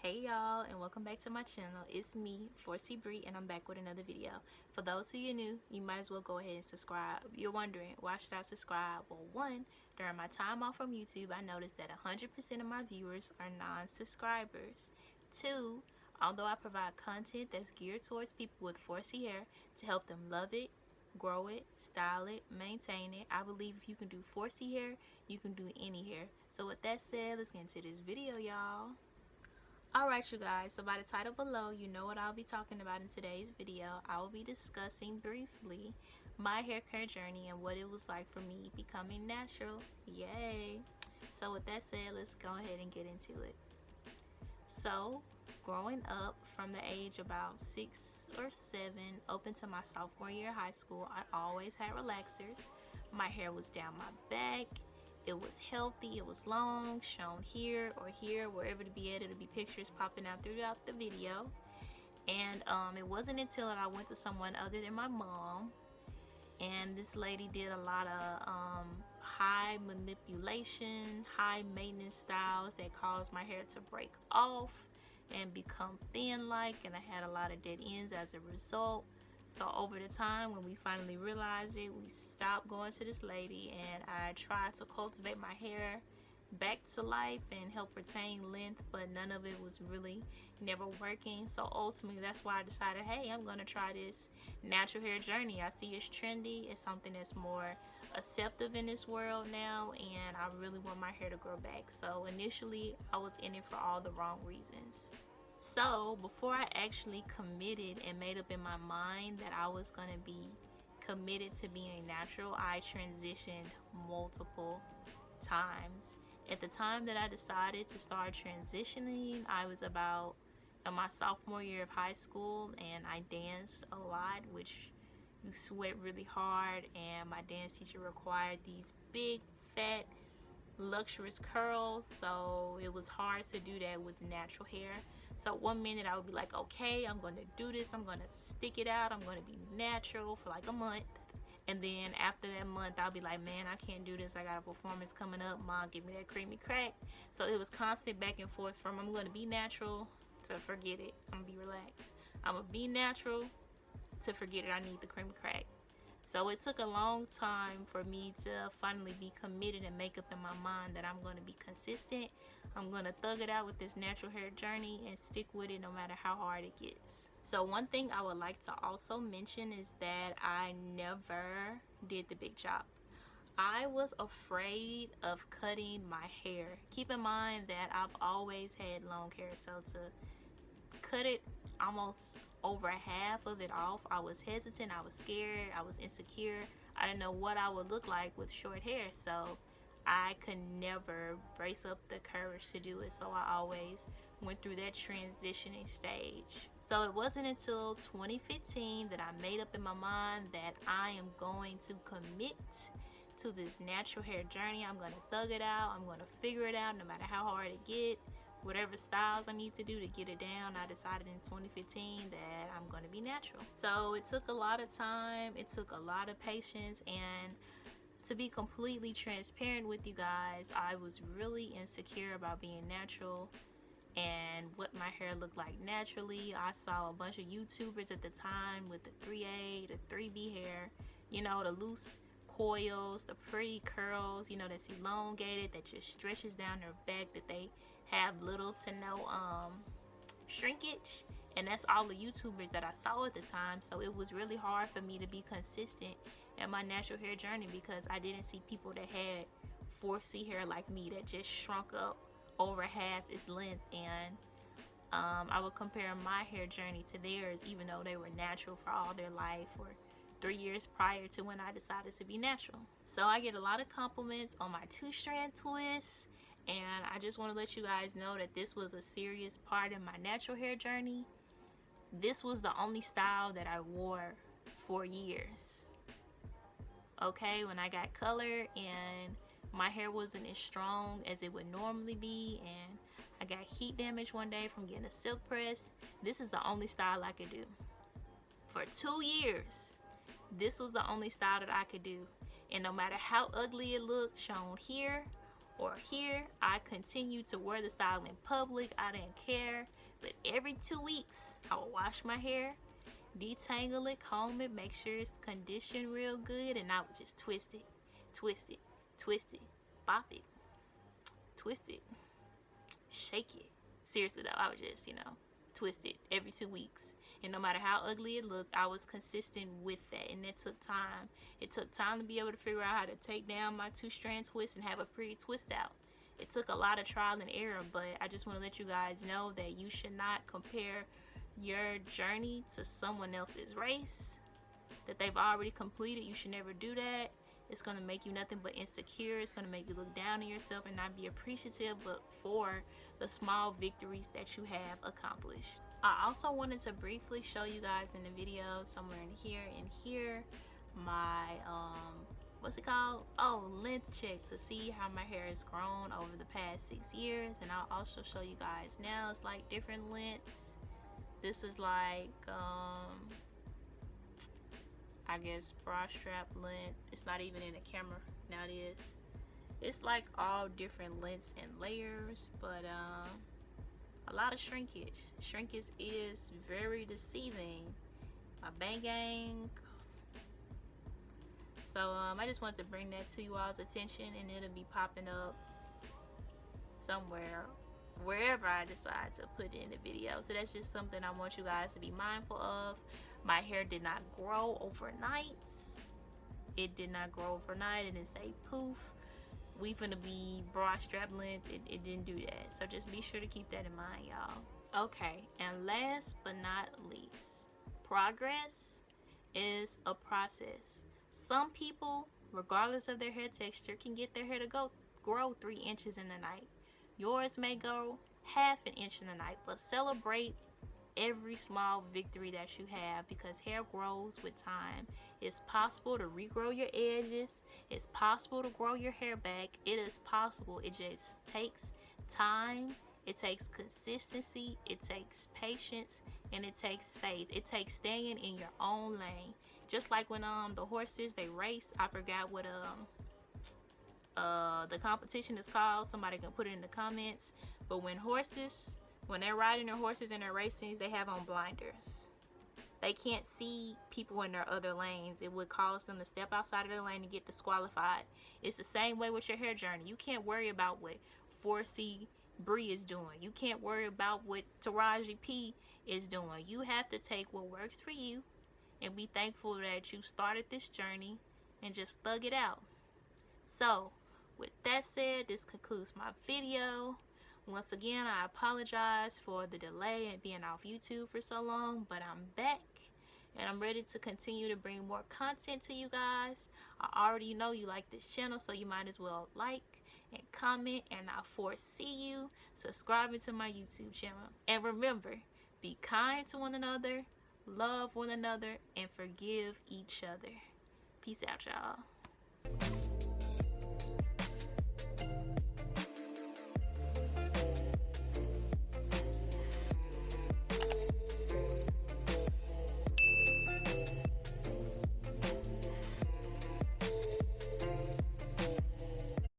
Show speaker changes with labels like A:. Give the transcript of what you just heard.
A: Hey y'all, and welcome back to my channel. It's me, 4C Bree, and I'm back with another video. For those who are new, you might as well go ahead and subscribe. You're wondering, why should I subscribe? Well, one, during my time off from YouTube, I noticed that 100% of my viewers are non-subscribers. Two, although I provide content that's geared towards people with 4C hair to help them love it, grow it, style it, maintain it, I believe if you can do 4C hair, you can do any hair. So with that said, let's get into this video, y'all. Alright you guys, so by the title below, you know what I'll be talking about in today's video. I will be discussing briefly my hair care journey and what it was like for me becoming natural. Yay! So with that said, let's go ahead and get into it. So, growing up from the age about 6 or 7 up into my sophomore year of high school, I always had relaxers. My hair was down my back. It was healthy, it was long, shown here or here, wherever to be at. It'll be pictures popping out throughout the video. And it wasn't until I went to someone other than my mom, and this lady did a lot of high manipulation, high maintenance styles that caused my hair to break off and become thin like, and I had a lot of dead ends as a result. So over the time, when we finally realized it, we stopped going to this lady, and I tried to cultivate my hair back to life and help retain length, but none of it was really never working. So ultimately, that's why I decided, hey, I'm gonna try this natural hair journey. I see it's trendy, it's something that's more accepted in this world now, and I really want my hair to grow back. So initially, I was in it for all the wrong reasons. So before I actually committed and made up in my mind that I was going to be committed to being natural, I transitioned multiple times. At the time that I decided to start transitioning, I was about in my sophomore year of high school, and I danced a lot, which you sweat really hard, and my dance teacher required these big fat luxurious curls, so it was hard to do that with natural hair. So one minute I would be like, okay, I'm going to do this, I'm going to stick it out, I'm going to be natural for like a month, and then after that month I'll be like, man, I can't do this, I got a performance coming up, mom, give me that creamy crack. So it was constant back and forth from I'm going to be natural to forget it, I'm going to be relaxed, I'm going to be natural to forget it, I need the creamy crack. So it took a long time for me to finally be committed and make up in my mind that I'm going to be consistent. I'm going to thug it out with this natural hair journey and stick with it no matter how hard it gets. So one thing I would like to also mention is that I never did the big chop. I was afraid of cutting my hair. Keep in mind that I've always had long hair, so to cut it almost over half of it off, I was hesitant, I was scared, I was insecure. I didn't know what I would look like with short hair, so I could never brace up the courage to do it. So I always went through that transitioning stage. So it wasn't until 2015 that I made up in my mind that I am going to commit to this natural hair journey. I'm going to thug it out, I'm going to figure it out no matter how hard it gets. Whatever styles I need to do to get it down, I decided in 2015 that I'm going to be natural. So it took a lot of time, it took a lot of patience, and to be completely transparent with you guys, I was really insecure about being natural and what my hair looked like naturally. I saw a bunch of YouTubers at the time with the 3A, the 3B hair, you know, the loose coils, the pretty curls, you know, that's elongated, that just stretches down their back, that they have little to no shrinkage, and that's all the YouTubers that I saw at the time. So it was really hard for me to be consistent in my natural hair journey because I didn't see people that had 4C hair like me that just shrunk up over half its length, and I would compare my hair journey to theirs even though they were natural for all their life or 3 years prior to when I decided to be natural. So I get a lot of compliments on my 2-strand twists, and I just want to let you guys know that this was a serious part of my natural hair journey. This was the only style that I wore for years. Okay, when I got color and my hair wasn't as strong as it would normally be, and I got heat damage one day from getting a silk press, this is the only style I could do. For 2 years, this was the only style that I could do. And no matter how ugly it looked shown here or here. I continued to wear the style in public. I didn't care. But every 2 weeks, I would wash my hair, detangle it, comb it, make sure it's conditioned real good, and I would just twist it, twist it, twist it, bop it, twist it, shake it. Seriously though, I would just, twist it every 2 weeks. And no matter how ugly it looked, I was consistent with that. And it took time. It took time to be able to figure out how to take down my 2-strand twist and have a pretty twist out. It took a lot of trial and error, but I just want to let you guys know that you should not compare your journey to someone else's race that they've already completed. You should never do that. It's going to make you nothing but insecure. It's going to make you look down on yourself and not be appreciative but for the small victories that you have accomplished. I also wanted to briefly show you guys in the video, somewhere in here, my what's it called? Oh, length check, to see how my hair has grown over the past 6 years. And I'll also show you guys now. It's like different lengths. This is like I guess bra strap length. It's not even in the camera. Now it is. It's like all different lengths and layers, but a lot of shrinkage. Shrinkage is very deceiving. My bang gang. So I just wanted to bring that to you all's attention, and it'll be popping up somewhere, wherever I decide to put it in the video. So that's just something I want you guys to be mindful of. My hair did not grow overnight. It did not grow overnight. It didn't say poof, we finna be bra strap length. It didn't do that. So just be sure to keep that in mind, y'all. Okay, and last but not least, progress is a process. Some people, regardless of their hair texture, can get their hair to grow 3 inches in the night. Yours may go half an inch in the night, but celebrate every small victory that you have, because hair grows with time. It's possible to regrow your edges. It's possible to grow your hair back. It is possible. It just takes time. It takes consistency. It takes patience, and it takes faith. It takes staying in your own lane. Just like when the horses, they race. I forgot what the competition is called. Somebody can put it in the comments. But when they're riding their horses and they're racing, they have on blinders. They can't see people in their other lanes. It would cause them to step outside of their lane and get disqualified. It's the same way with your hair journey. You can't worry about what 4C Bree is doing. You can't worry about what Taraji P is doing. You have to take what works for you and be thankful that you started this journey and just thug it out. So, with that said, this concludes my video. Once again, I apologize for the delay and being off YouTube for so long, but I'm back and I'm ready to continue to bring more content to you guys. I already know you like this channel, so you might as well like and comment, and I foresee you subscribing to my YouTube channel. And remember, be kind to one another, love one another, and forgive each other. Peace out, y'all.